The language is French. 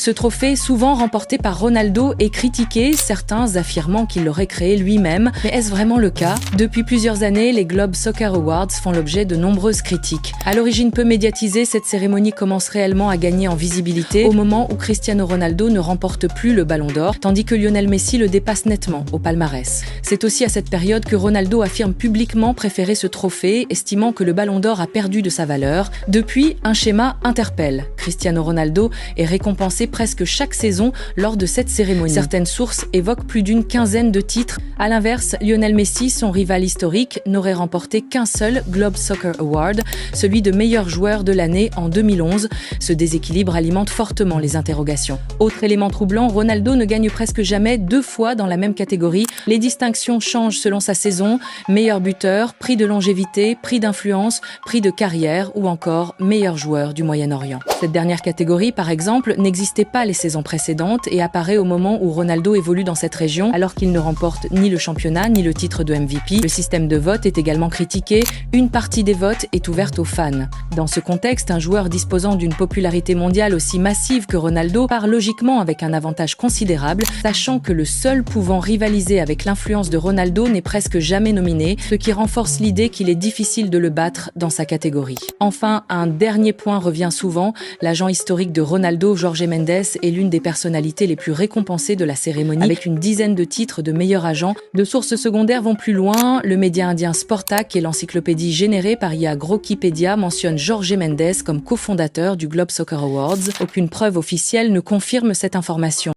Ce trophée, souvent remporté par Ronaldo, est critiqué, certains affirmant qu'il l'aurait créé lui-même. Mais est-ce vraiment le cas? Depuis plusieurs années, les Globe Soccer Awards font l'objet de nombreuses critiques. À l'origine peu médiatisée, cette cérémonie commence réellement à gagner en visibilité au moment où Cristiano Ronaldo ne remporte plus le Ballon d'Or, tandis que Lionel Messi le dépasse nettement au palmarès. C'est aussi à cette période que Ronaldo affirme publiquement préférer ce trophée, estimant que le Ballon d'Or a perdu de sa valeur. Depuis, un schéma interpelle. Cristiano Ronaldo est récompensé presque chaque saison lors de cette cérémonie. Certaines sources évoquent plus d'une quinzaine de titres. À l'inverse, Lionel Messi, son rival historique, n'aurait remporté qu'un seul Globe Soccer Award, celui de meilleur joueur de l'année en 2011. Ce déséquilibre alimente fortement les interrogations. Autre élément troublant, Ronaldo ne gagne presque jamais 2 fois dans la même catégorie. Les distinctions changent selon sa saison. Meilleur buteur, prix de longévité, prix d'influence, prix de carrière ou encore meilleur joueur du Moyen-Orient. Cette dernière catégorie, par exemple, n'existait pas les saisons précédentes et apparaît au moment où Ronaldo évolue dans cette région, alors qu'il ne remporte ni le championnat ni le titre de MVP. Le système de vote est également critiqué. Une partie des votes est ouverte aux fans. Dans ce contexte, un joueur disposant d'une popularité mondiale aussi massive que Ronaldo part logiquement avec un avantage considérable, sachant que le seul pouvant rivaliser avec l'influence de Ronaldo n'est presque jamais nominé, ce qui renforce l'idée qu'il est difficile de le battre dans sa catégorie. Enfin, un dernier point revient souvent. L'agent historique de Ronaldo, Jorge Mendes, est l'une des personnalités les plus récompensées de la cérémonie, avec une dizaine de titres de meilleur agent. De sources secondaires vont plus loin. Le média indien Sportac et l'encyclopédie générée par IA Grokipedia mentionnent Jorge Mendes comme cofondateur du Globe Soccer Awards. Aucune preuve officielle ne confirme cette information.